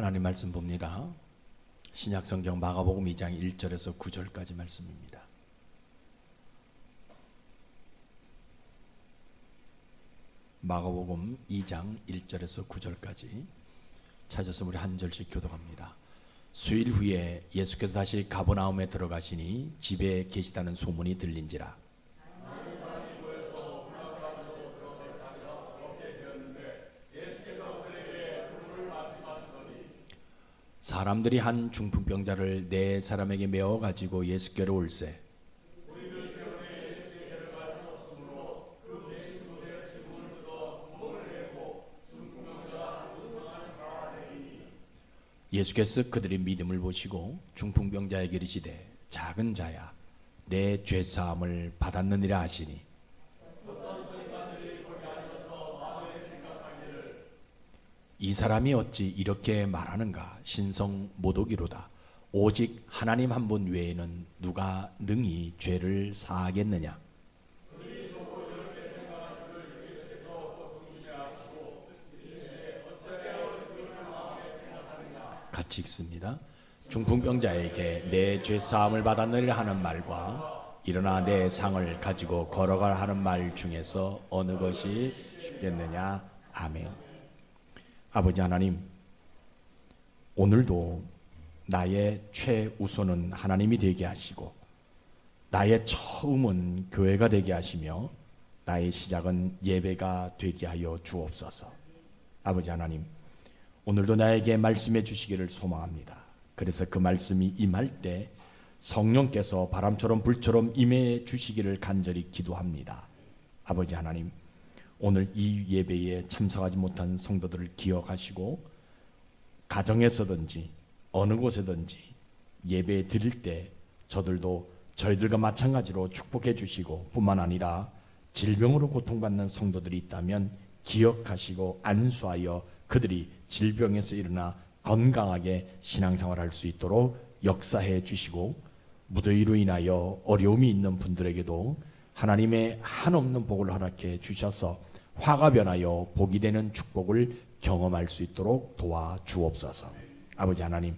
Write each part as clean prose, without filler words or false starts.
하나님 말씀 봅니다. 신약성경 마가복음 2장 1절에서 9절까지 말씀입니다. 마가복음 2장 1절에서 9절까지 찾아서 우리 한 절씩 교독합니다. 수일 후에 예수께서 다시 가버나움에 들어가시니 집에 계시다는 소문이 들린지라. 사람들이 한 중풍병자를 네 사람에게 메어 가지고 예수께로 올세. 예수께서 그들의 믿음을 보시고 중풍병자에게 이르시되 작은 자야 내 죄사함을 받았느니라 하시니 이 사람이 어찌 이렇게 말하는가? 신성 모독이로다. 오직 하나님 한 분 외에는 누가 능히 죄를 사하겠느냐? 같이 읽습니다. 중풍병자에게 내 죄사함을 받았느니라 하는 말과 일어나 내 상을 가지고 걸어가라 하는 말 중에서 어느 것이 쉽겠느냐? 아멘. 아버지 하나님, 오늘도 나의 최우선은 하나님이 되게 하시고 나의 처음은 교회가 되게 하시며 나의 시작은 예배가 되게 하여 주옵소서. 아버지 하나님, 오늘도 나에게 말씀해 주시기를 소망합니다. 그래서 그 말씀이 임할 때 성령께서 바람처럼 불처럼 임해 주시기를 간절히 기도합니다. 아버지 하나님, 오늘 이 예배에 참석하지 못한 성도들을 기억하시고 가정에서든지 어느 곳에든지 예배 드릴 때 저희들과 마찬가지로 축복해 주시고 뿐만 아니라 질병으로 고통받는 성도들이 있다면 기억하시고 안수하여 그들이 질병에서 일어나 건강하게 신앙생활할 수 있도록 역사해 주시고 무더위로 인하여 어려움이 있는 분들에게도 하나님의 한없는 복을 허락해 주셔서 화가 변하여 복이 되는 축복을 경험할 수 있도록 도와주옵소서. 아버지 하나님,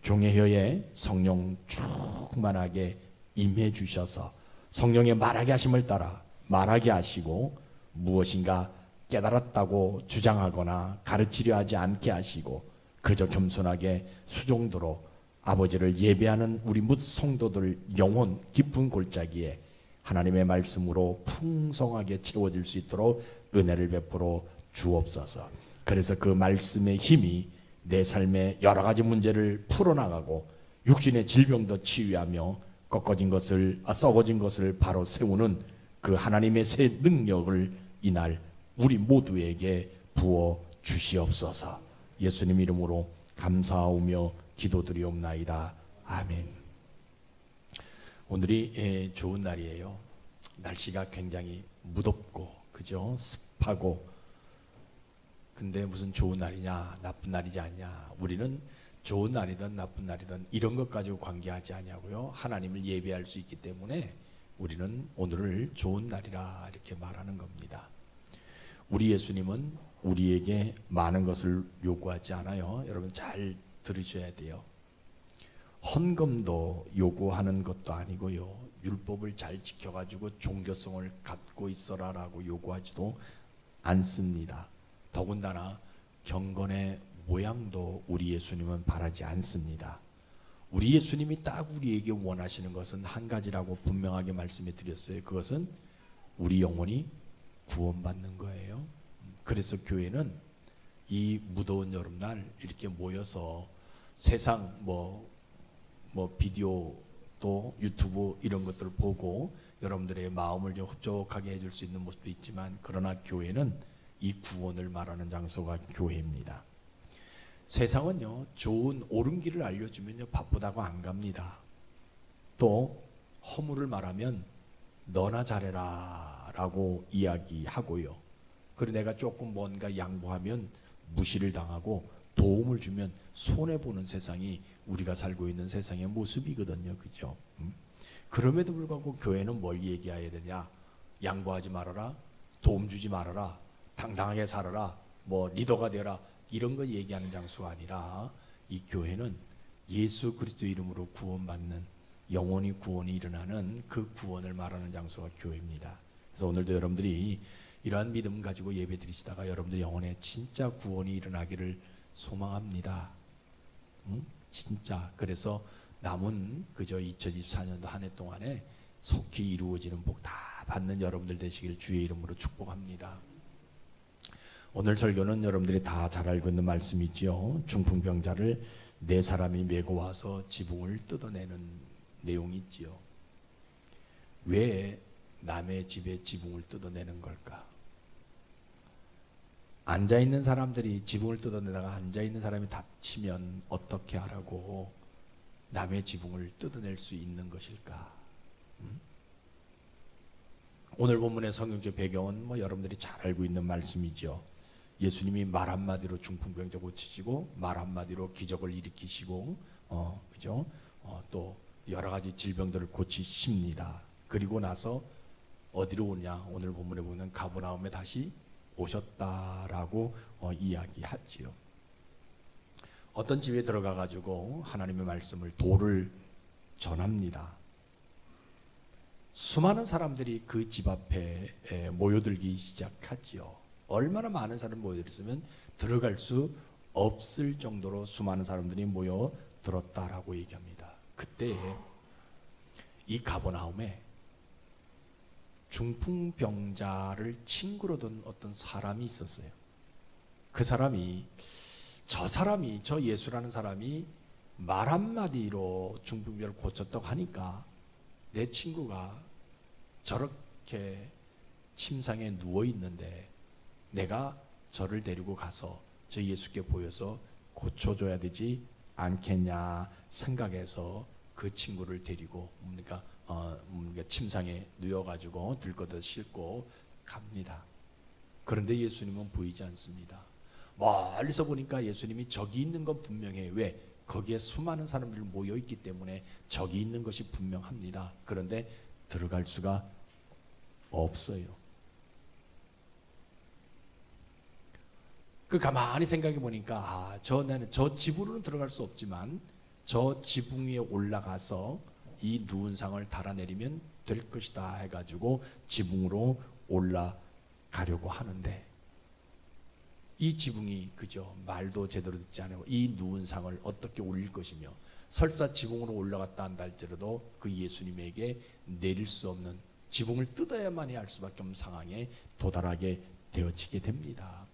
종의 혀에 성령 충만하게 임해 주셔서 성령의 말하게 하심을 따라 말하게 하시고 무엇인가 깨달았다고 주장하거나 가르치려 하지 않게 하시고 그저 겸손하게 수종도로 아버지를 예배하는 우리 뭇 성도들 영혼 깊은 골짜기에 하나님의 말씀으로 풍성하게 채워질 수 있도록 은혜를 베풀어 주옵소서. 그래서 그 말씀의 힘이 내 삶의 여러 가지 문제를 풀어나가고 육신의 질병도 치유하며 썩어진 것을 바로 세우는 그 하나님의 새 능력을 이날 우리 모두에게 부어 주시옵소서. 예수님 이름으로 감사하오며 기도드리옵나이다. 아멘. 오늘이 좋은 날이에요. 날씨가 굉장히 무덥고 그죠? 습하고. 근데 무슨 좋은 날이냐 나쁜 날이지 않냐. 우리는 좋은 날이든 나쁜 날이든 이런 것 가지고 관계하지 않냐고요. 하나님을 예배할 수 있기 때문에 우리는 오늘을 좋은 날이라 이렇게 말하는 겁니다. 우리 예수님은 우리에게 많은 것을 요구하지 않아요. 여러분 잘 들으셔야 돼요. 헌금도 요구하는 것도 아니고요. 율법을 잘 지켜가지고 종교성을 갖고 있어라라고 요구하지도 않습니다. 더군다나 경건의 모양도 우리 예수님은 바라지 않습니다. 우리 예수님이 딱 우리에게 원하시는 것은 한 가지라고 분명하게 말씀해 드렸어요. 그것은 우리 영혼이 구원받는 거예요. 그래서 교회는 이 무더운 여름날 이렇게 모여서 세상 비디오 또 유튜브 이런 것들을 보고 여러분들의 마음을 좀 흡족하게 해줄 수 있는 모습도 있지만 그러나 교회는 이 구원을 말하는 장소가 교회입니다. 세상은요 좋은 옳은 길을 알려주면요 바쁘다고 안 갑니다. 또 허물을 말하면 너나 잘해라 라고 이야기하고요. 그리고 내가 조금 뭔가 양보하면 무시를 당하고 도움을 주면 손해보는 세상이 우리가 살고 있는 세상의 모습이거든요. 그죠? 그럼에도 불구하고 교회는 뭘 얘기해야 되냐? 양보하지 말아라, 도움 주지 말아라, 당당하게 살아라, 리더가 되라. 이런 거 얘기하는 장소가 아니라 이 교회는 예수 그리스도 이름으로 구원받는 영원히 구원이 일어나는 그 구원을 말하는 장소가 교회입니다. 그래서 오늘도 여러분들이 이러한 믿음 가지고 예배 드리시다가 여러분들 영혼에 진짜 구원이 일어나기를 소망합니다. 진짜. 그래서 남은 그저 2024년도 한 해 동안에 속히 이루어지는 복 다 받는 여러분들 되시길 주의 이름으로 축복합니다. 오늘 설교는 여러분들이 다 잘 알고 있는 말씀이지요. 중풍병자를 네 사람이 메고 와서 지붕을 뜯어내는 내용이 있지요. 왜 남의 집에 지붕을 뜯어내는 걸까? 앉아있는 사람들이 지붕을 뜯어내다가 앉아있는 사람이 다치면 어떻게 하라고 남의 지붕을 뜯어낼 수 있는 것일까? 오늘 본문의 성경적 배경은 여러분들이 잘 알고 있는 말씀이죠. 예수님이 말 한마디로 중풍병자 고치시고 말 한마디로 기적을 일으키시고 그죠? 또 여러 가지 질병들을 고치십니다. 그리고 나서 어디로 오냐? 오늘 본문에 보면 가버나움에 다시 오셨다라고 이야기하지요. 어떤 집에 들어가 가지고 하나님의 말씀을 도를 전합니다. 수많은 사람들이 그 집 앞에 모여들기 시작하지요. 얼마나 많은 사람이 모여들었으면 들어갈 수 없을 정도로 수많은 사람들이 모여들었다라고 얘기합니다. 그때 이 가버나움에 중풍병자를 친구로 둔 어떤 사람이 있었어요. 그 사람이 저 예수라는 사람이 말 한마디로 중풍병자를 고쳤다고 하니까 내 친구가 저렇게 침상에 누워 있는데 내가 저를 데리고 가서 저 예수께 보여서 고쳐줘야 되지 않겠냐 생각해서 그 친구를 데리고 그러니까 침상에 누워가지고 들것을 싣고 갑니다. 그런데 예수님은 보이지 않습니다. 멀리서 보니까 예수님이 저기 있는 건 분명해요. 왜? 거기에 수많은 사람들이 모여 있기 때문에 저기 있는 것이 분명합니다. 그런데 들어갈 수가 없어요. 그 가만히 생각해 보니까 나는 저 집으로는 들어갈 수 없지만 저 지붕 위에 올라가서 이 누운 상을 달아내리면 될 것이다 해가지고 지붕으로 올라가려고 하는데 이 지붕이 그저 말도 제대로 듣지 않고 이 누운 상을 어떻게 올릴 것이며 설사 지붕으로 올라갔다 한다 할지라도 그 예수님에게 내릴 수 없는 지붕을 뜯어야만이 할 수밖에 없는 상황에 도달하게 되어지게 됩니다.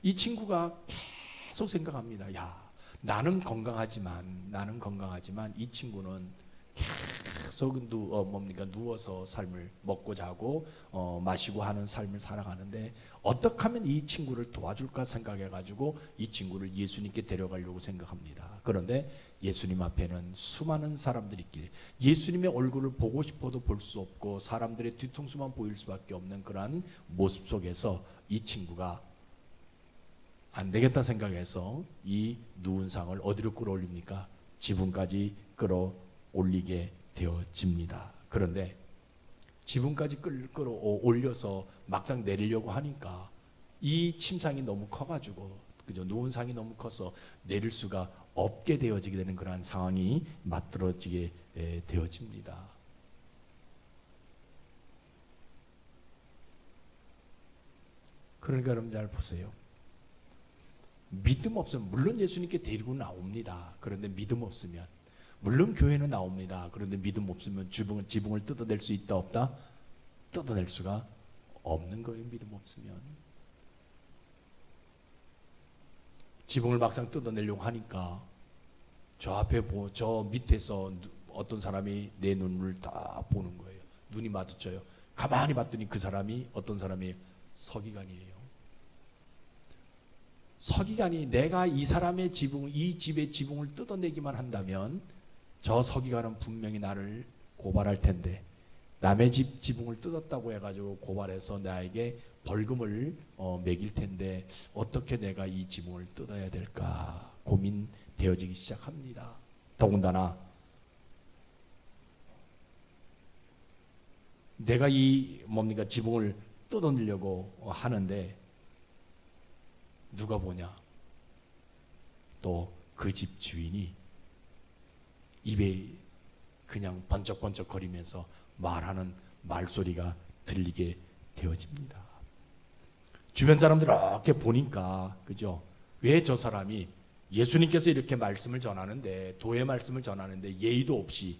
이 친구가 계속 생각합니다. 나는 건강하지만 이 친구는 계속 누워서 삶을 먹고 자고 마시고 하는 삶을 살아가는데 어떻게 하면 이 친구를 도와줄까 생각해가지고 이 친구를 예수님께 데려가려고 생각합니다. 그런데 예수님 앞에는 수많은 사람들이 있길래 예수님의 얼굴을 보고 싶어도 볼 수 없고 사람들의 뒤통수만 보일 수밖에 없는 그러한 모습 속에서 이 친구가 안 되겠다 생각해서 이 누운 상을 어디로 끌어올립니까? 지붕까지 끌어올리게 되어집니다. 그런데 지붕까지 끌어올려서 막상 내리려고 하니까 이 침상이 너무 커가지고 그죠? 누운 상이 너무 커서 내릴 수가 없게 되어지게 되는 그러한 상황이 맞들어지게 되어집니다. 그러니까 여러분 잘 보세요. 믿음 없으면 물론 예수님께 데리고 나옵니다. 그런데 믿음 없으면 물론 교회는 나옵니다. 그런데 믿음 없으면 지붕을 뜯어낼 수 있다 없다? 뜯어낼 수가 없는 거예요. 믿음 없으면 지붕을 막상 뜯어내려고 하니까 저 밑에서 어떤 사람이 내 눈을 다 보는 거예요. 눈이 마주쳐요. 가만히 봤더니 그 사람이 어떤 사람이에요? 서기관이에요. 서기관이 내가 이 사람의 이 집의 지붕을 뜯어내기만 한다면 저 서기관은 분명히 나를 고발할 텐데 남의 집 지붕을 뜯었다고 해가지고 고발해서 나에게 벌금을 매길 텐데 어떻게 내가 이 지붕을 뜯어야 될까 고민되어지기 시작합니다. 더군다나 내가 이 지붕을 뜯어내려고 하는데 누가 보냐? 또 그 집 주인이 입에 그냥 번쩍번쩍 거리면서 말하는 말소리가 들리게 되어집니다. 주변 사람들 이렇게 보니까, 그죠? 왜 저 사람이 예수님께서 이렇게 말씀을 전하는데, 도의 말씀을 전하는데 예의도 없이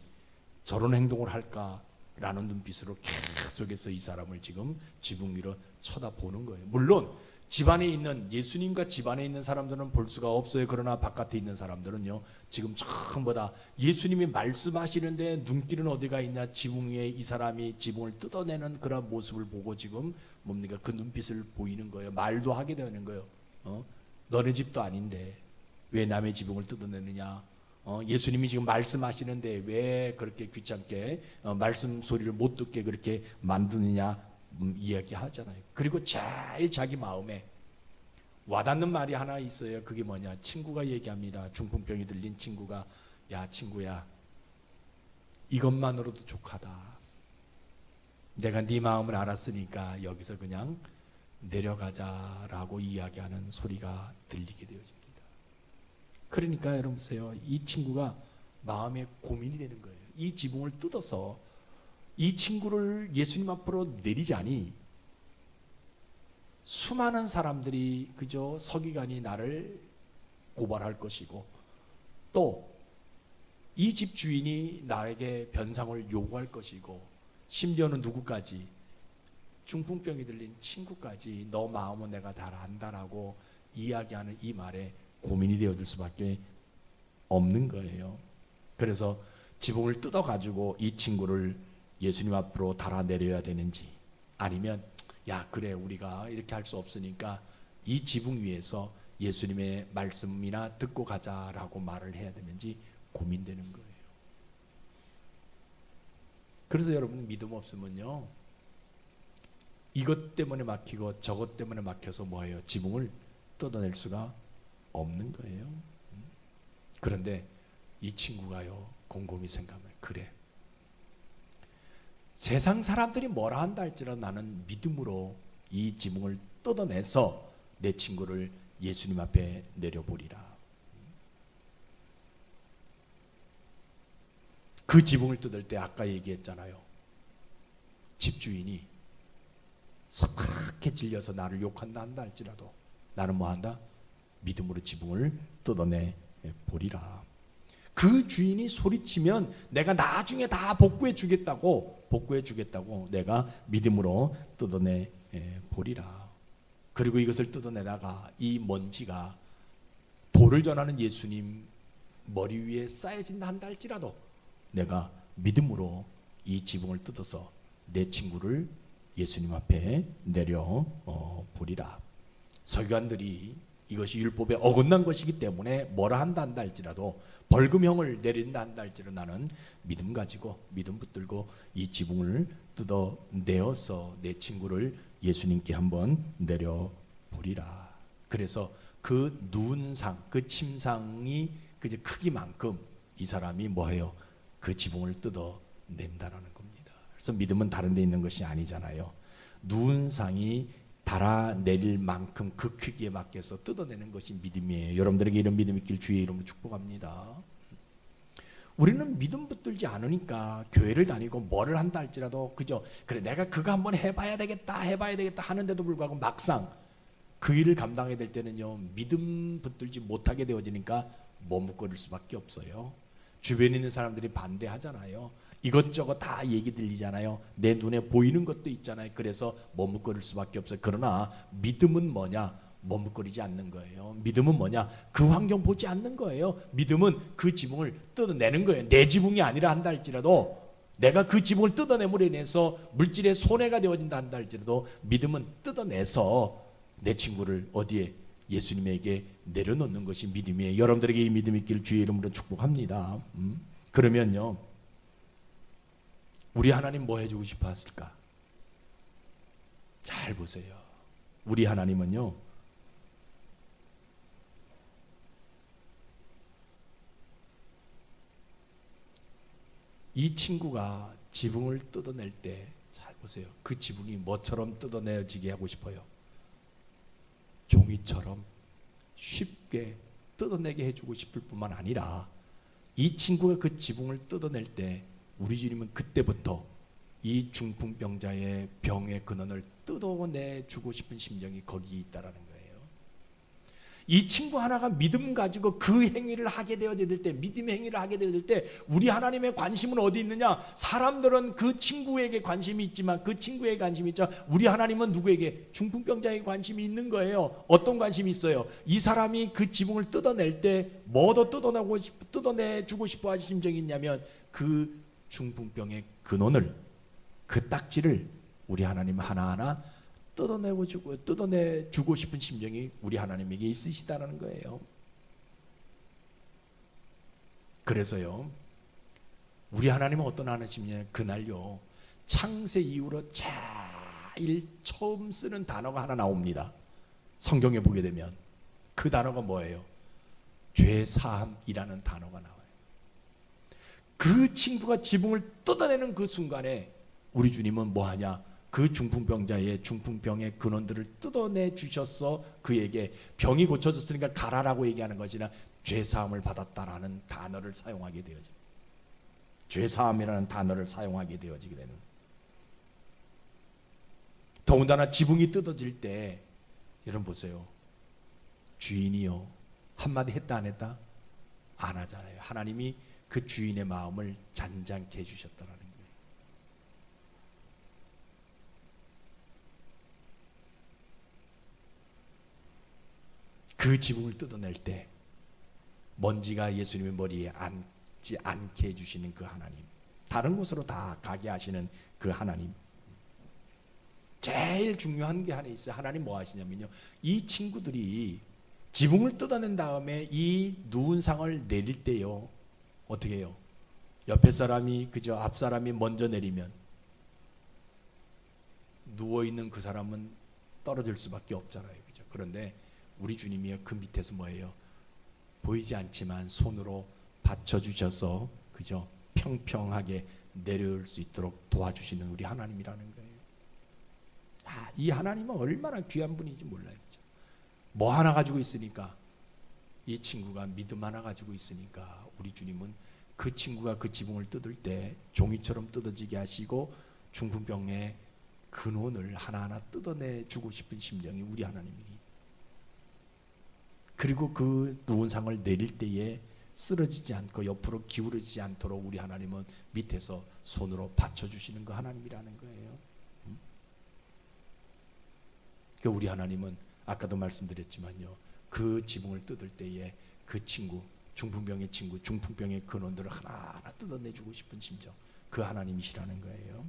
저런 행동을 할까라는 눈빛으로 계속해서 이 사람을 지금 지붕 위로 쳐다보는 거예요. 물론 집안에 있는, 예수님과 집안에 있는 사람들은 볼 수가 없어요. 그러나 바깥에 있는 사람들은요, 지금 전부 다 예수님이 말씀하시는데 눈길은 어디가 있냐? 지붕 위에 이 사람이 지붕을 뜯어내는 그런 모습을 보고 지금 뭡니까? 그 눈빛을 보이는 거예요. 말도 하게 되는 거예요. 너네 집도 아닌데 왜 남의 지붕을 뜯어내느냐? 예수님이 지금 말씀하시는데 왜 그렇게 귀찮게 말씀 소리를 못 듣게 그렇게 만드느냐? 이야기하잖아요. 그리고 제일 자기 마음에 와닿는 말이 하나 있어요. 그게 뭐냐? 친구가 얘기합니다. 중풍병이 들린 친구가, 야 친구야, 이것만으로도 족하다. 내가 네 마음을 알았으니까 여기서 그냥 내려가자라고 이야기하는 소리가 들리게 되어집니다. 그러니까 여러분 보세요. 이 친구가 마음에 고민이 되는 거예요. 이 지붕을 뜯어서 이 친구를 예수님 앞으로 내리자니 수많은 사람들이 그저 서기관이 나를 고발할 것이고 또 이 집 주인이 나에게 변상을 요구할 것이고 심지어는 누구까지, 중풍병이 들린 친구까지 너 마음은 내가 다 안다라고 이야기하는 이 말에 고민이 되어질 수밖에 없는 거예요. 그래서 지붕을 뜯어가지고 이 친구를 예수님 앞으로 달아내려야 되는지, 아니면 야 그래 우리가 이렇게 할 수 없으니까 이 지붕 위에서 예수님의 말씀이나 듣고 가자라고 말을 해야 되는지 고민되는 거예요. 그래서 여러분 믿음 없으면요, 이것 때문에 막히고 저것 때문에 막혀서 뭐예요? 지붕을 뜯어낼 수가 없는 거예요. 그런데 이 친구가요 곰곰이 생각하면, 그래 세상 사람들이 뭐라 한다 할지라도 나는 믿음으로 이 지붕을 뜯어내서 내 친구를 예수님 앞에 내려보리라. 그 지붕을 뜯을 때 아까 얘기했잖아요. 집주인이 섭하게 질려서 나를 욕한다 한다 할지라도 나는 뭐한다? 믿음으로 지붕을 뜯어내 보리라. 그 주인이 소리치면 내가 나중에 다 복구해 주겠다고 내가 믿음으로 뜯어내 보리라. 그리고 이것을 뜯어내다가 이 먼지가 도를 전하는 예수님 머리 위에 쌓여진다 한다 할지라도 내가 믿음으로 이 지붕을 뜯어서 내 친구를 예수님 앞에 내려 보리라. 서기관들이 이것이 율법에 어긋난 것이기 때문에 뭐라 한다 할지라도 벌금형을 내린다 한다 할지라도 나는 믿음 가지고 믿음 붙들고 이 지붕을 뜯어내어서 내 친구를 예수님께 한번 내려보리라. 그래서 그 누운상, 그 침상이 그 크기만큼 이 사람이 뭐해요? 그 지붕을 뜯어낸다라는 겁니다. 그래서 믿음은 다른 데 있는 것이 아니잖아요. 누운 상이 달아내릴 만큼 그 크기에 맞게서 뜯어내는 것이 믿음이에요. 여러분들에게 이런 믿음 있길 주의 이름으로 축복합니다. 우리는 믿음 붙들지 않으니까 교회를 다니고 뭐를 한다 할지라도 그죠? 그래 내가 그거 한번 해봐야 되겠다 하는데도 불구하고 막상 그 일을 감당해야 될 때는요 믿음 붙들지 못하게 되어지니까 머뭇거릴 수밖에 없어요. 주변에 있는 사람들이 반대하잖아요. 이것저것 다 얘기 들리잖아요. 내 눈에 보이는 것도 있잖아요. 그래서 머뭇거릴 수밖에 없어요. 그러나 믿음은 뭐냐? 머뭇거리지 않는 거예요. 믿음은 뭐냐? 그 환경 보지 않는 거예요. 믿음은 그 지붕을 뜯어내는 거예요. 내 지붕이 아니라 한다 할지라도 내가 그 지붕을 뜯어내므로 인해서 물질에 손해가 되어진다 한다 할지라도 믿음은 뜯어내서 내 친구를 어디에? 예수님에게 내려놓는 것이 믿음이에요. 여러분들에게 이 믿음이 있기를 주의 이름으로 축복합니다. 그러면요 우리 하나님 뭐 해주고 싶어 하실까? 잘 보세요. 우리 하나님은요 이 친구가 지붕을 뜯어낼 때 잘 보세요. 그 지붕이 뭐처럼 뜯어내어지게 하고 싶어요? 종이처럼 쉽게 뜯어내게 해주고 싶을 뿐만 아니라 이 친구가 그 지붕을 뜯어낼 때 우리 주님은 그때부터 이 중풍병자의 병의 근원을 뜯어내주고 싶은 심정이 거기에 있다라는 거예요. 이 친구 하나가 믿음 가지고 그 행위를 하게 되어질 때, 믿음의 행위를 하게 되어질 때 우리 하나님의 관심은 어디 있느냐? 사람들은 그 친구에게 관심이 있지만, 그 친구에게 관심이 있죠. 우리 하나님은 누구에게? 중풍병자에게 관심이 있는 거예요. 어떤 관심이 있어요? 이 사람이 그 지붕을 뜯어낼 때 뭐 더 뜯어내주고 싶어 하신 심정이 있냐면 그 중풍병의 근원을, 그 딱지를 우리 하나님 하나하나 뜯어내주고 싶은 심정이 우리 하나님에게 있으시다라는 거예요. 그래서요, 우리 하나님은 어떤 하나님이냐? 그날요, 창세 이후로 제일 처음 쓰는 단어가 하나 나옵니다. 성경에 보게 되면 그 단어가 뭐예요? 죄사함이라는 단어가 나와요. 그 친구가 지붕을 뜯어내는 그 순간에 우리 주님은 뭐하냐? 그 중풍병자의 중풍병의 근원들을 뜯어내 주셔서 그에게 병이 고쳐졌으니까 가라라고 얘기하는 것이나 죄사함을 받았다라는 단어를 사용하게 되어져. 죄사함이라는 단어를 사용하게 되어지게 되는. 더군다나 지붕이 뜯어질 때 여러분 보세요. 주인이요 한마디 했다 안 했다? 안 하잖아요. 하나님이 그 주인의 마음을 잔잔케 해주셨다라는 거예요. 그 지붕을 뜯어낼 때 먼지가 예수님의 머리에 앉지 않게 해주시는 그 하나님, 다른 곳으로 다 가게 하시는 그 하나님. 제일 중요한 게 하나 있어요. 하나님 뭐 하시냐면요, 이 친구들이 지붕을 뜯어낸 다음에 이 누운 상을 내릴 때요 어떻게 해요? 옆에 사람이 그저 앞 사람이 먼저 내리면 누워있는 그 사람은 떨어질 수밖에 없잖아요. 그죠? 그런데 우리 주님이 그 밑에서 뭐예요? 보이지 않지만 손으로 받쳐주셔서 그죠? 평평하게 내려올 수 있도록 도와주시는 우리 하나님이라는 거예요. 이 하나님은 얼마나 귀한 분인지 몰라요. 그죠? 뭐 하나 가지고 있으니까, 이 친구가 믿음 하나 가지고 있으니까 우리 주님은 그 친구가 그 지붕을 뜯을 때 종이처럼 뜯어지게 하시고 중풍병의 근원을 하나하나 뜯어내주고 싶은 심정이 우리 하나님이니, 그리고 그 누운 상을 내릴 때에 쓰러지지 않고 옆으로 기울어지지 않도록 우리 하나님은 밑에서 손으로 받쳐주시는 그 하나님이라는 거예요. 그러니까 우리 하나님은 아까도 말씀드렸지만요, 그 지붕을 뜯을 때에 그 친구, 중풍병의 친구, 중풍병의 근원들을 하나하나 뜯어내주고 싶은 심정, 그 하나님이시라는 거예요.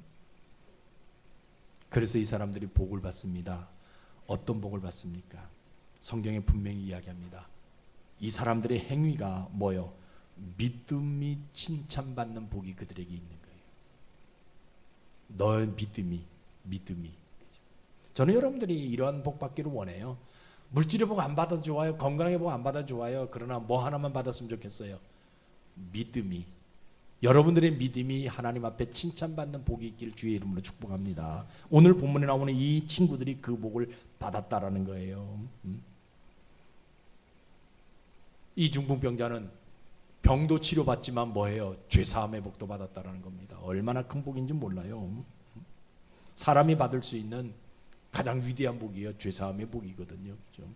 그래서 이 사람들이 복을 받습니다. 어떤 복을 받습니까? 성경에 분명히 이야기합니다. 이 사람들의 행위가 뭐요? 믿음이 칭찬받는 복이 그들에게 있는 거예요. 너의 믿음이. 저는 여러분들이 이러한 복 받기를 원해요. 물질의 복 안 받아도 좋아요. 건강의 복 안 받아도 좋아요. 그러나 뭐 하나만 받았으면 좋겠어요. 믿음이. 여러분들의 믿음이 하나님 앞에 칭찬받는 복이 있기를 주의 이름으로 축복합니다. 오늘 본문에 나오는 이 친구들이 그 복을 받았다라는 거예요. 이 중풍병자는 병도 치료받지만 뭐예요? 죄사함의 복도 받았다라는 겁니다. 얼마나 큰 복인지 몰라요. 사람이 받을 수 있는 가장 위대한 복이요, 죄사함의 복이거든요. 그렇죠?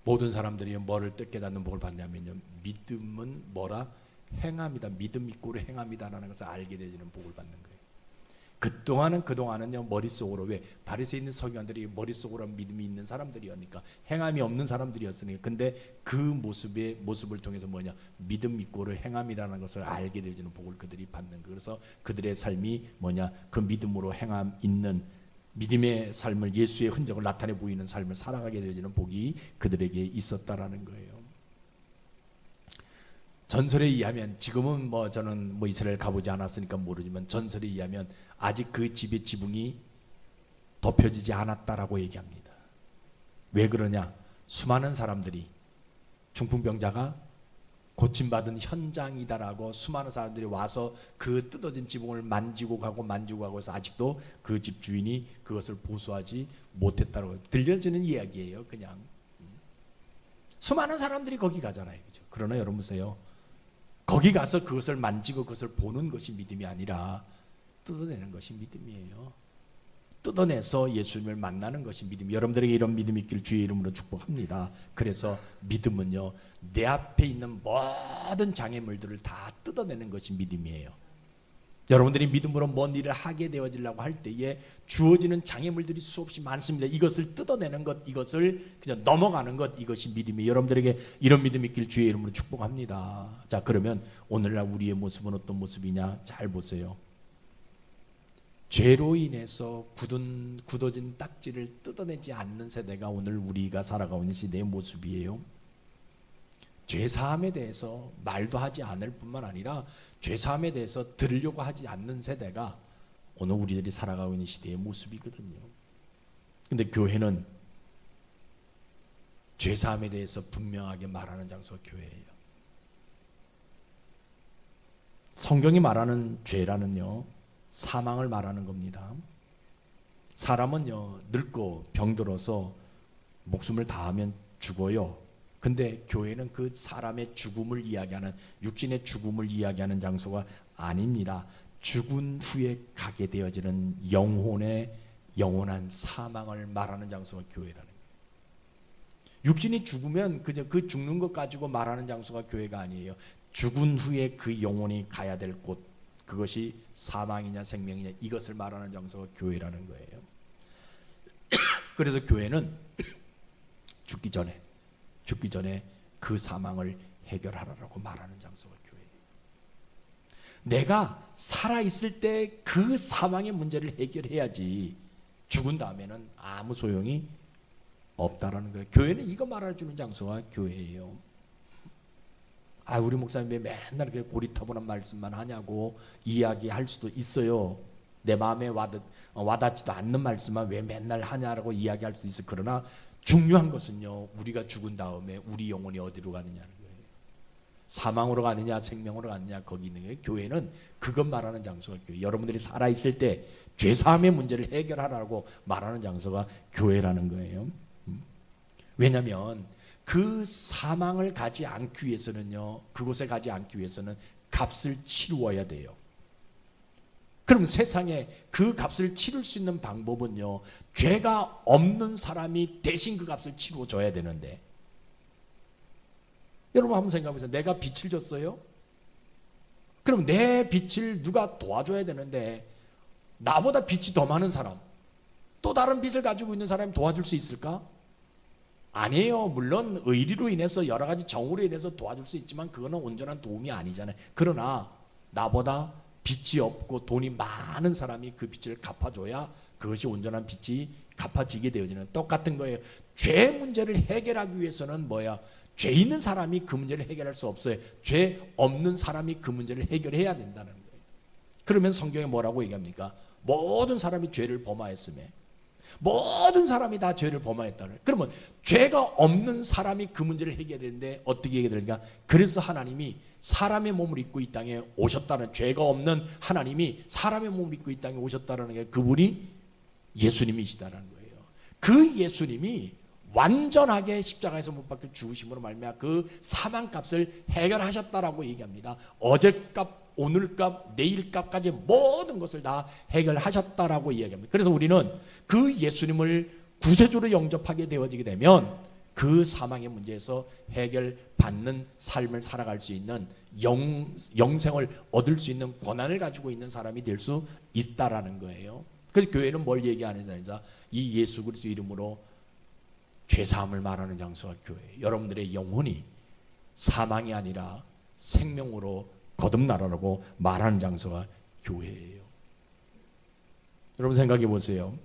모든 사람들이 뭐를 깨닫는 복을 받냐면요, 믿음은 뭐라? 행함이다. 믿음 믿고를 행함이다라는 것을 알게 되는 복을 받는 거예요. 그동안은요 머릿속으로, 왜 바리새인 서기관들이 머릿속으로 믿음이 있는 사람들이었으니까, 행함이 없는 사람들이었으니까. 근데 그 모습을 통해서 뭐냐, 믿음 믿고를 행함이라는 것을 알게 되는 복을 그들이 받는 거예요. 그래서 그들의 삶이 뭐냐, 그 믿음으로 행함 있는 믿음의 삶을, 예수의 흔적을 나타내 보이는 삶을 살아가게 되어지는 복이 그들에게 있었다라는 거예요. 전설에 의하면, 지금은 저는 이스라엘 가보지 않았으니까 모르지만 전설에 의하면 아직 그 집의 지붕이 덮여지지 않았다라고 얘기합니다. 왜 그러냐? 수많은 사람들이 중풍병자가 고침받은 현장이다라고 수많은 사람들이 와서 그 뜯어진 지붕을 만지고 가고 해서 아직도 그 집 주인이 그것을 보수하지 못했다고 들려지는 이야기예요. 그냥 수많은 사람들이 거기 가잖아요. 그죠? 그러나 여러분 보세요. 거기 가서 그것을 만지고 그것을 보는 것이 믿음이 아니라 뜯어내는 것이 믿음이에요. 뜯어내서 예수님을 만나는 것이 믿음. 여러분들에게 이런 믿음이 있기를 주의 이름으로 축복합니다. 그래서 믿음은요, 내 앞에 있는 모든 장애물들을 다 뜯어내는 것이 믿음이에요. 여러분들이 믿음으로 뭔 일을 하게 되어지려고 할 때에 주어지는 장애물들이 수없이 많습니다. 이것을 뜯어내는 것, 이것을 그냥 넘어가는 것, 이것이 믿음이에요. 여러분들에게 이런 믿음이 있기를 주의 이름으로 축복합니다. 자, 그러면 오늘날 우리의 모습은 어떤 모습이냐? 잘 보세요. 죄로 인해서 굳어진 딱지를 뜯어내지 않는 세대가 오늘 우리가 살아가고 있는 시대의 모습이에요. 죄사함에 대해서 말도 하지 않을 뿐만 아니라 죄사함에 대해서 들으려고 하지 않는 세대가 오늘 우리들이 살아가고 있는 시대의 모습이거든요. 근데 교회는 죄사함에 대해서 분명하게 말하는 장소가 교회예요. 성경이 말하는 죄라는요, 사망을 말하는 겁니다. 사람은요, 늙고 병들어서 목숨을 다하면 죽어요. 근데 교회는 그 사람의 죽음을 이야기하는, 육신의 죽음을 이야기하는 장소가 아닙니다. 죽은 후에 가게 되어지는 영혼의 영원한 사망을 말하는 장소가 교회라는 거예요. 육신이 죽으면 그저 그 죽는 것 가지고 말하는 장소가 교회가 아니에요. 죽은 후에 그 영혼이 가야 될 곳, 그것이 사망이냐 생명이냐, 이것을 말하는 장소가 교회라는 거예요. 그래서 교회는 죽기 전에 그 사망을 해결하라고 말하는 장소가 교회예요. 내가 살아있을 때 그 사망의 문제를 해결해야지 죽은 다음에는 아무 소용이 없다라는 거예요. 교회는 이거 말해주는 장소가 교회예요. 우리 목사님 왜 맨날 그렇게 고리타분한 말씀만 하냐고 이야기할 수도 있어요. 내 마음에 와닿지도 않는 말씀만 왜 맨날 하냐라고 이야기할 수도 있어요. 그러나 중요한 것은요, 우리가 죽은 다음에 우리 영혼이 어디로 가느냐는 거예요. 사망으로 가느냐 생명으로 가느냐, 거기 있는 거예요. 교회는 그것 말하는 장소가 교회. 여러분들이 살아있을 때 죄사함의 문제를 해결하라고 말하는 장소가 교회라는 거예요. 왜냐하면 그 사망을 가지 않기 위해서는요, 그곳에 가지 않기 위해서는 값을 치루어야 돼요. 그럼 세상에 그 값을 치룰 수 있는 방법은요, 죄가 없는 사람이 대신 그 값을 치루어 줘야 되는데, 여러분 한번 생각해보세요. 내가 빚을 졌어요? 그럼 내 빚을 누가 도와줘야 되는데, 나보다 빚이 더 많은 사람, 또 다른 빚을 가지고 있는 사람이 도와줄 수 있을까? 아니에요. 물론 의리로 인해서 여러 가지 정으로 인해서 도와줄 수 있지만 그거는 온전한 도움이 아니잖아요. 그러나 나보다 빚이 없고 돈이 많은 사람이 그 빚을 갚아줘야 그것이 온전한 빚이 갚아지게 되어지는, 똑같은 거예요. 죄 문제를 해결하기 위해서는 죄 있는 사람이 그 문제를 해결할 수 없어요. 죄 없는 사람이 그 문제를 해결해야 된다는 거예요. 그러면 성경에 뭐라고 얘기합니까? 모든 사람이 죄를 범하였음에, 모든 사람이 다 죄를 범하였다는 거예요. 그러면 죄가 없는 사람이 그 문제를 해결하는데 어떻게 해결되는가? 그래서 하나님이 사람의 몸을 입고 이 땅에 오셨다는, 죄가 없는 하나님이 사람의 몸을 입고 이 땅에 오셨다는 게 그분이 예수님이시다라는 거예요. 그 예수님이 완전하게 십자가에서 못 박혀 죽으심으로 말미암아 그 사망값을 해결하셨다라고 얘기합니다. 어제값, 오늘값, 내일값까지 모든 것을 다 해결하셨다라고 이야기합니다. 그래서 우리는 그 예수님을 구세주로 영접하게 되어지게 되면 그 사망의 문제에서 해결받는 삶을 살아갈 수 있는 영생을 얻을 수 있는 권한을 가지고 있는 사람이 될 수 있다라는 거예요. 그래서 교회는 뭘 얘기하느냐, 이 예수 그리스도 이름으로 죄사함을 말하는 장소가 교회예요. 여러분들의 영혼이 사망이 아니라 생명으로 거듭나라고 말하는 장소가 교회예요. 여러분 생각해 보세요.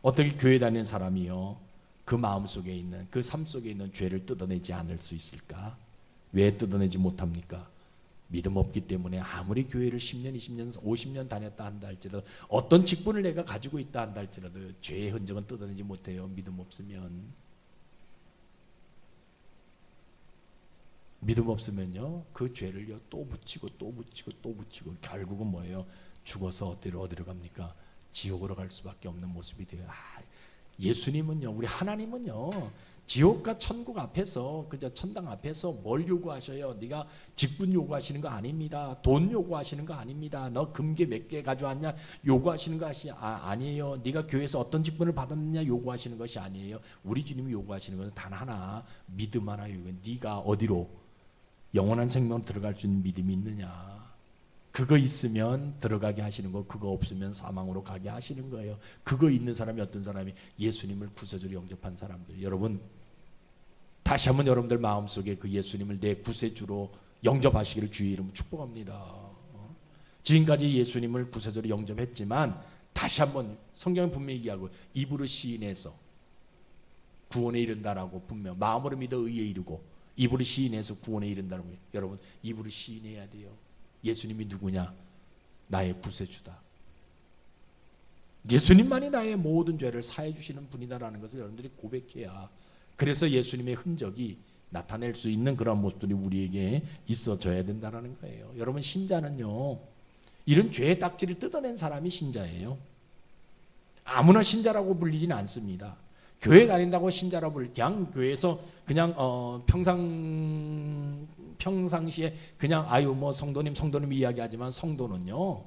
어떻게 교회 다니는 사람이요, 그 마음속에 있는, 그 삶 속에 있는 죄를 뜯어내지 않을 수 있을까? 왜 뜯어내지 못합니까? 믿음 없기 때문에 아무리 교회를 10년, 20년, 50년 다녔다 한다 할지라도, 어떤 직분을 내가 가지고 있다 한다 할지라도 죄의 흔적은 뜯어내지 못해요. 믿음 없으면. 믿음 없으면요 그 죄를요 또 묻히고 또 묻히고 또 묻히고 결국은 뭐예요? 죽어서 어디로 갑니까? 지옥으로 갈 수밖에 없는 모습이 돼요. 예수님은요, 우리 하나님은요, 지옥과 천국 앞에서, 그저 천당 앞에서 뭘 요구하셔요? 네가 직분 요구하시는 거 아닙니다. 돈 요구하시는 거 아닙니다. 너 금괴 몇 개 가져왔냐 요구하시는 것이 아니에요. 네가 교회에서 어떤 직분을 받았느냐 요구하시는 것이 아니에요. 우리 주님이 요구하시는 것은 단 하나, 믿음 하나 요구해. 네가 어디로 영원한 생명으로 들어갈 수 있는 믿음이 있느냐. 그거 있으면 들어가게 하시는 거, 그거 없으면 사망으로 가게 하시는 거예요. 그거 있는 사람이 어떤 사람이? 예수님을 구세주로 영접한 사람들. 여러분 다시 한번 여러분들 마음속에 그 예수님을 내 구세주로 영접하시기를 주의 이름으로 축복합니다. 지금까지 예수님을 구세주로 영접했지만 다시 한번 성경은 분명히 얘기하고 입으로 시인해서 구원에 이른다라고 분명 마음으로 믿어 의에 이르고 입으로 시인해서 구원에 이른다라고. 여러분 입으로 시인해야 돼요. 예수님이 누구냐? 나의 구세주다. 예수님만이 나의 모든 죄를 사해 주시는 분이다라는 것을 여러분들이 고백해야, 그래서 예수님의 흔적이 나타낼 수 있는 그런 모습들이 우리에게 있어져야 된다는 거예요. 여러분 신자는요 이런 죄의 딱지를 뜯어낸 사람이 신자예요. 아무나 신자라고 불리지는 않습니다. 교회 다닌다고 신자라고 그냥 교회에서 그냥 평상시에 그냥 아유 뭐 성도님 이야기하지만 성도는요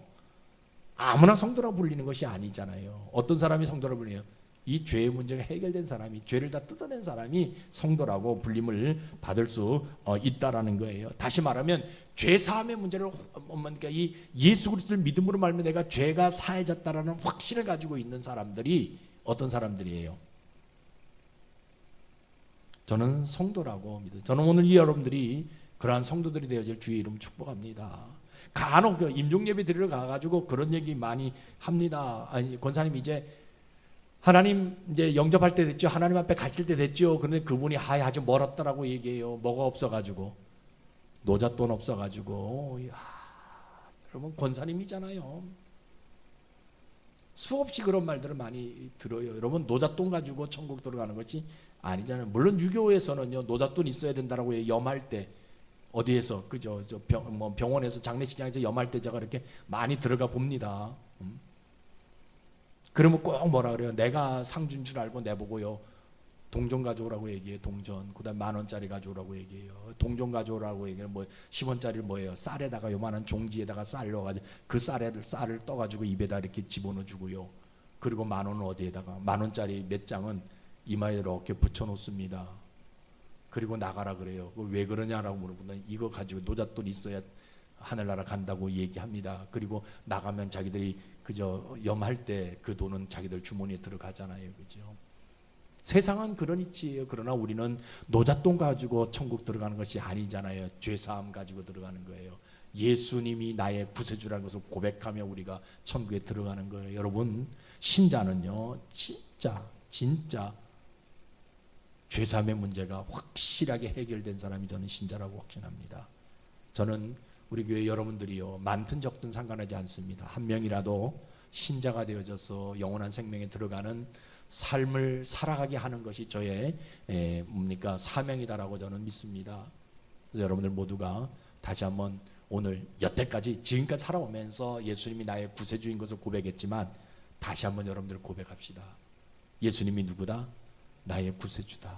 아무나 성도라고 불리는 것이 아니잖아요. 어떤 사람이 성도라고 불려요? 이 죄의 문제가 해결된 사람이, 죄를 다 뜯어낸 사람이 성도라고 불림을 받을 수 있다라는 거예요. 다시 말하면 죄 사함의 문제를, 그러니까 이 예수 그리스도를 믿음으로 말면 내가 죄가 사해졌다라는 확신을 가지고 있는 사람들이 어떤 사람들이에요? 저는 성도라고 믿어요. 저는 오늘 이 여러분들이 그러한 성도들이 되어질 주의 이름 축복합니다. 간혹 그 임종예배 드리러 가가지고 그런 얘기 많이 합니다. 아니, 권사님 이제 하나님 이제 영접할 때 됐죠. 하나님 앞에 가실 때 됐죠. 그런데 그분이 아주 멀었다라고 얘기해요. 뭐가 없어가지고, 노잣돈 없어가지고. 이야, 여러분 권사님이잖아요. 수없이 그런 말들을 많이 들어요. 여러분 노잣돈 가지고 천국 들어가는 것이 아니잖아요. 물론 유교에서는요 노잣돈 있어야 된다라고 해요. 염할 때 어디에서 그죠? 병원에서 장례식장에서 염할 때 제가 이렇게 많이 들어가 봅니다. 그러면 꼭 뭐라 그래요? 내가 상준 줄 알고 내보고요 동전 가져오라고 얘기해요. 동전. 그다음 10,000원짜리 가져오라고 얘기해요. 동전 가져오라고 얘기해요. 뭐 10원짜리 뭐예요? 쌀에다가 요만한 종지에다가 쌀 넣어가지고 그 쌀을 떠가지고 입에다 이렇게 집어넣어 주고요. 그리고 10,000원은 어디에다가 10,000원짜리 몇 장은 이마에 이렇게 붙여놓습니다. 그리고 나가라 그래요. 왜 그러냐라고 물어보면 이거 가지고 노잣돈 있어야 하늘나라 간다고 얘기합니다. 그리고 나가면 자기들이 그저 염할 때 그 돈은 자기들 주머니에 들어가잖아요. 그죠? 세상은 그런 이치예요. 그러나 우리는 노잣돈 가지고 천국 들어가는 것이 아니잖아요. 죄사함 가지고 들어가는 거예요. 예수님이 나의 구세주라는 것을 고백하며 우리가 천국에 들어가는 거예요. 여러분 신자는요 진짜 죄사함의 문제가 확실하게 해결된 사람이 저는 신자라고 확신합니다. 저는 우리 교회 여러분들이요 많든 적든 상관하지 않습니다. 한 명이라도 신자가 되어져서 영원한 생명에 들어가는 삶을 살아가게 하는 것이 저의 사명이다라고 저는 믿습니다. 그래서 여러분들 모두가 다시 한번 오늘 여태까지 지금까지 살아오면서 예수님이 나의 구세주인 것을 고백했지만 다시 한번 여러분들 고백합시다. 예수님이 누구다? 나의 구세주다.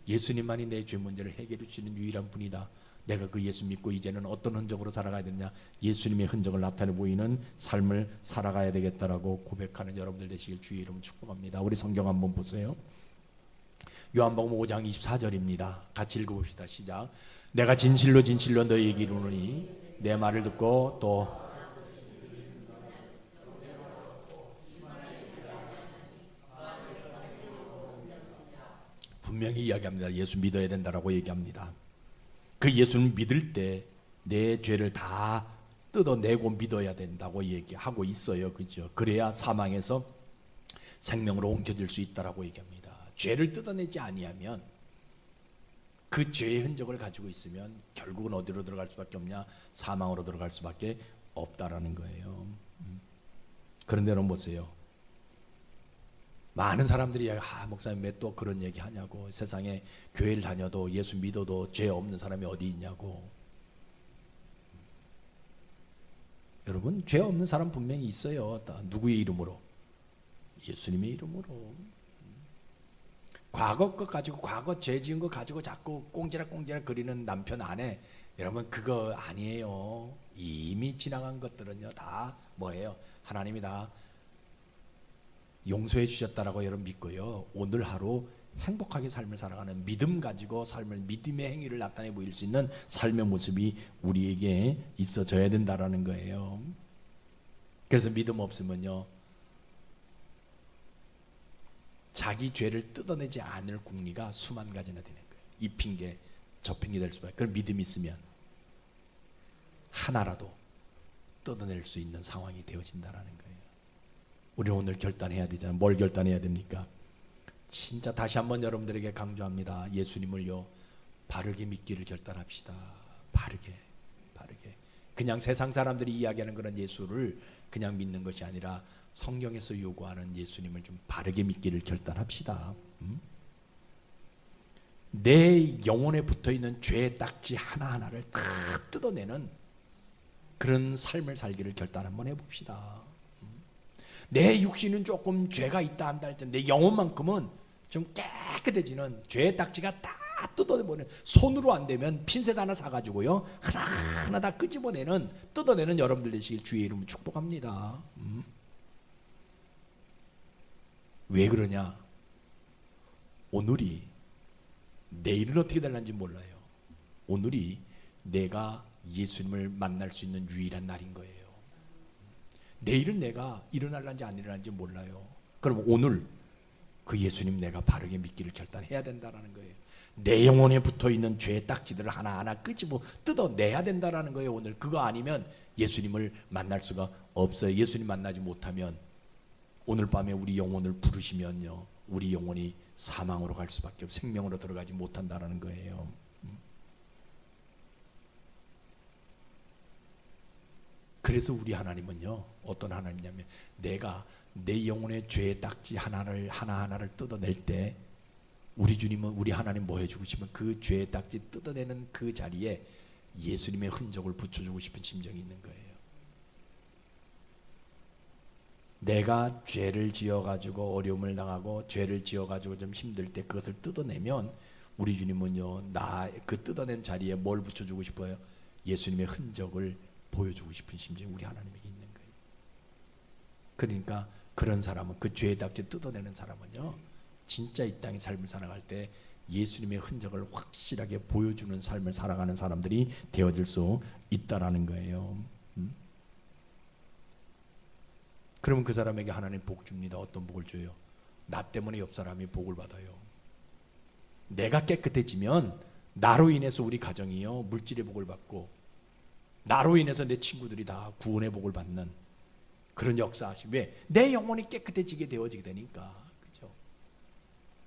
예수님만이 내 죄 문제를 해결해 주시는 유일한 분이다. 내가 그 예수 믿고 이제는 어떤 흔적으로 살아가야 되느냐? 예수님의 흔적을 나타내 보이는 삶을 살아가야 되겠다라고 고백하는 여러분들 되시길 주의 이름으로 축복합니다. 우리 성경 한번 보세요. 요한복음 5장 24절입니다. 같이 읽어봅시다. 시작. 내가 진실로 너희에게 이르노니 내 말을 듣고 또 분명히 이야기합니다. 예수 믿어야 된다라고 얘기합니다. 그 예수를 믿을 때 내 죄를 다 뜯어내고 믿어야 된다고 얘기하고 있어요. 그죠? 그래야 사망에서 생명으로 옮겨질 수 있다라고 얘기합니다. 죄를 뜯어내지 아니하면 그 죄의 흔적을 가지고 있으면 결국은 어디로 들어갈 수밖에 없냐? 사망으로 들어갈 수밖에 없다라는 거예요. 그런데 여러분 보세요. 많은 사람들이 목사님 왜 또 그런 얘기 하냐고, 세상에 교회를 다녀도 예수 믿어도 죄 없는 사람이 어디 있냐고. 여러분, 죄 없는 사람 분명히 있어요. 누구의 이름으로? 예수님의 이름으로. 과거 것 가지고, 과거 죄 지은 거 가지고 자꾸 꽁지락꽁지락 거리는 남편 아내, 여러분 그거 아니에요. 이미 지나간 것들은요 다 뭐예요? 하나님이 다 용서해 주셨다라고 여러분 믿고요, 오늘 하루 행복하게 삶을 살아가는 믿음 가지고 삶을, 믿음의 행위를 나타내 보일 수 있는 삶의 모습이 우리에게 있어져야 된다라는 거예요. 그래서 믿음 없으면요, 자기 죄를 뜯어내지 않을 궁리가 수만 가지나 되는 거예요. 이 핑계 저 핑계 될 수밖에. 그럼 믿음이 있으면 하나라도 뜯어낼 수 있는 상황이 되어진다라는 거예요. 우리 오늘 결단해야 되잖아요. 뭘 결단해야 됩니까? 진짜 다시 한번 여러분들에게 강조합니다. 예수님을요 바르게 믿기를 결단합시다. 바르게. 그냥 세상 사람들이 이야기하는 그런 예수를 그냥 믿는 것이 아니라 성경에서 요구하는 예수님을 좀 바르게 믿기를 결단합시다. 내 영혼에 붙어있는 죄의 딱지 하나하나를 다 뜯어내는 그런 삶을 살기를 결단 한번 해봅시다. 내 육신은 조금 죄가 있다 한다 할 때 내 영혼만큼은 좀 깨끗해지는 죄의 딱지가 다 뜯어내버리는, 손으로 안 되면 핀셋 하나 사가지고요 하나하나 다 끄집어내는, 뜯어내는 여러분들 되시길 주의 이름으로 축복합니다. 왜 그러냐? 오늘이, 내일은 어떻게 될는지 몰라요. 오늘이 내가 예수님을 만날 수 있는 유일한 날인 거예요. 내일은 내가 일어날는지 안 일어날는지 몰라요. 그럼 오늘 그 예수님 내가 바르게 믿기를 결단해야 된다라는 거예요. 내 영혼에 붙어있는 죄의 딱지들을 하나하나 끄집어 뜯어내야 된다라는 거예요. 오늘 그거 아니면 예수님을 만날 수가 없어요. 예수님 만나지 못하면 오늘 밤에 우리 영혼을 부르시면요, 우리 영혼이 사망으로 갈 수밖에 없고 생명으로 들어가지 못한다라는 거예요. 그래서 우리 하나님은요 어떤 하나님이냐면, 내가 내 영혼의 죄의 딱지 하나하나를 뜯어낼 때 우리 주님은, 우리 하나님 뭐 해주고 싶으면 그 죄의 딱지 뜯어내는 그 자리에 예수님의 흔적을 붙여주고 싶은 심정이 있는 거예요. 내가 죄를 지어가지고 어려움을 당하고 죄를 지어가지고 좀 힘들 때 그것을 뜯어내면 우리 주님은요, 나 그 뜯어낸 자리에 뭘 붙여주고 싶어요? 예수님의 흔적을 보여주고 싶은 심정이 우리 하나님에게 있는 거예요. 그러니까 그런 사람은, 그 죄의 딱지 뜯어내는 사람은요 진짜 이 땅의 삶을 살아갈 때 예수님의 흔적을 확실하게 보여주는 삶을 살아가는 사람들이 되어질 수 있다라는 거예요. 그러면 그 사람에게 하나님 복 줍니다. 어떤 복을 줘요? 나 때문에 옆 사람이 복을 받아요. 내가 깨끗해지면 나로 인해서 우리 가정이요 물질의 복을 받고, 나로 인해서 내 친구들이 다 구원의 복을 받는 그런 역사하심. 왜? 내 영혼이 깨끗해지게 되어지게 되니까. 그죠?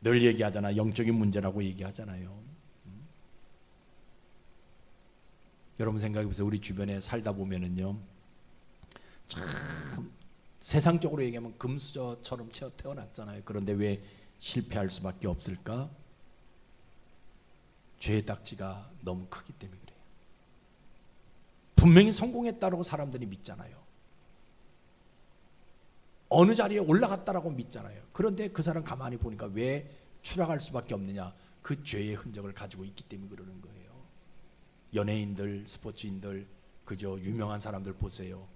늘 얘기하잖아. 영적인 문제라고 얘기하잖아요. 여러분 생각해보세요. 우리 주변에 살다 보면은요, 참 세상적으로 얘기하면 금수저처럼 태어났잖아요. 그런데 왜 실패할 수밖에 없을까? 죄의 딱지가 너무 크기 때문에 그래요. 분명히 성공했다라고 사람들이 믿잖아요. 어느 자리에 올라갔다라고 믿잖아요. 그런데 그 사람 가만히 보니까 왜 추락할 수밖에 없느냐? 그 죄의 흔적을 가지고 있기 때문에 그러는 거예요. 연예인들, 스포츠인들, 그저 유명한 사람들 보세요.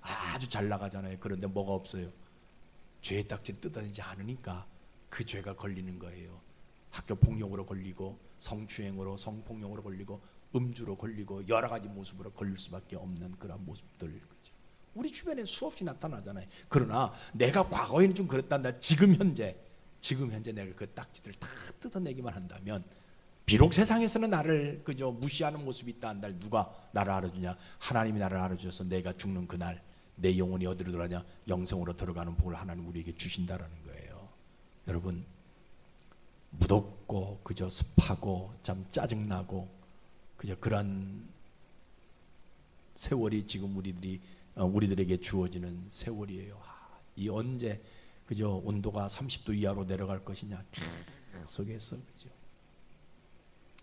아주 잘 나가잖아요. 그런데 뭐가 없어요? 죄의 딱지 뜯어내지 않으니까 그 죄가 걸리는 거예요. 학교 폭력으로 걸리고, 성추행으로, 성폭력으로 걸리고, 음주로 걸리고, 여러 가지 모습으로 걸릴 수밖에 없는 그런 모습들. 그렇죠? 우리 주변에 수없이 나타나잖아요. 그러나 내가 과거에는 좀 그랬단다. 지금 현재 내가 그 딱지들 다 뜯어내기만 한다면, 비록 세상에서는 나를 그저 무시하는 모습이 있다 한들 누가 나를 알아주냐? 하나님이 나를 알아주셔서 내가 죽는 그날 내 영혼이 어디로 들어가냐? 영생으로 들어가는 복을 하나님 우리에게 주신다라는 거예요. 여러분, 무덥고 그저 습하고 참 짜증나고 그저 그런 세월이 지금 우리들에게 주어지는 세월이에요. 이 언제 그죠? 온도가 30도 이하로 내려갈 것이냐 계속해서 그죠?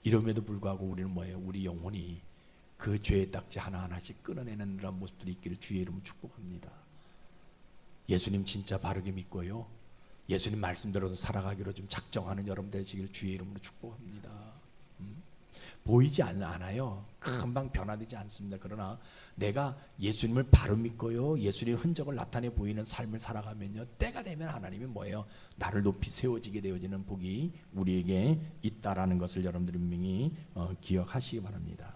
이럼에도 불구하고 우리는 뭐예요? 우리 영혼이 그 죄의 딱지 하나하나씩 끊어내는 그런 모습들이 있기를 주의 이름으로 축복합니다. 예수님 진짜 바르게 믿고요, 예수님 말씀대로 살아가기로 좀 작정하는 여러분 되시기를 주의 이름으로 축복합니다. 보이지 않아요. 금방 변화되지 않습니다. 그러나 내가 예수님을 바로 믿고요, 예수님의 흔적을 나타내 보이는 삶을 살아가면요, 때가 되면 하나님이 뭐예요? 나를 높이 세워지게 되어지는 복이 우리에게 있다라는 것을 여러분들이 분명히 기억하시기 바랍니다.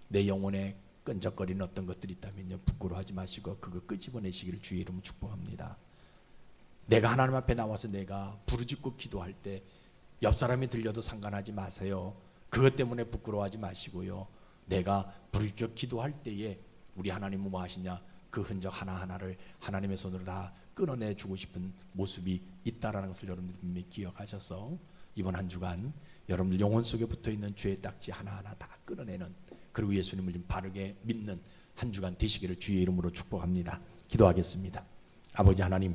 내 영혼에 끈적거리는 어떤 것들이 있다면요, 부끄러워하지 마시고 그거 끄집어내시기를 주의 이름으로 축복합니다. 내가 하나님 앞에 나와서 내가 부르짖고 기도할 때 옆 사람이 들려도 상관하지 마세요. 그것 때문에 부끄러워하지 마시고요, 내가 부르짖고 기도할 때에 우리 하나님은 뭐 하시냐, 그 흔적 하나하나를 하나님의 손으로 다 끊어내 주고 싶은 모습이 있다라는 것을 여러분들이 분명히 기억하셔서 이번 한 주간 여러분들 영혼 속에 붙어있는 죄의 딱지 하나하나 다 끊어내는, 그리고 예수님을 좀 바르게 믿는 한 주간 되시기를 주의 이름으로 축복합니다. 기도하겠습니다. 아버지 하나님,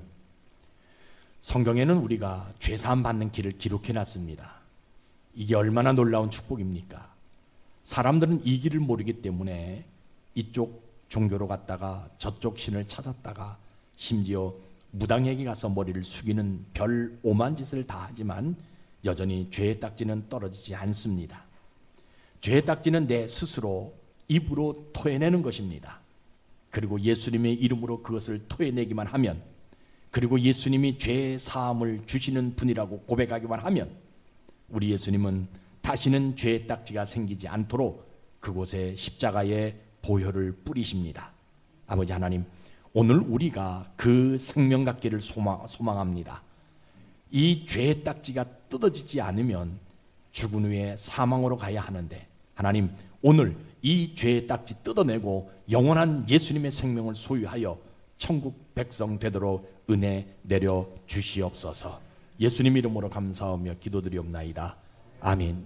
성경에는 우리가 죄사함 받는 길을 기록해 놨습니다. 이게 얼마나 놀라운 축복입니까? 사람들은 이 길을 모르기 때문에 이쪽 종교로 갔다가 저쪽 신을 찾았다가 심지어 무당에게 가서 머리를 숙이는 별 오만 짓을 다 하지만 여전히 죄의 딱지는 떨어지지 않습니다. 죄의 딱지는 내 스스로 입으로 토해내는 것입니다. 그리고 예수님의 이름으로 그것을 토해내기만 하면, 그리고 예수님이 죄 사함을 주시는 분이라고 고백하기만 하면 우리 예수님은 다시는 죄의 딱지가 생기지 않도록 그곳에 십자가의 보혈을 뿌리십니다. 아버지 하나님, 오늘 우리가 그 생명 갖기를 소망합니다. 이 죄의 딱지가 뜯어지지 않으면 죽은 후에 사망으로 가야 하는데, 하나님 오늘 이 죄의 딱지 뜯어내고 영원한 예수님의 생명을 소유하여 천국 백성 되도록 은혜 내려 주시옵소서. 예수님 이름으로 감사하며 기도드리옵나이다. 아멘.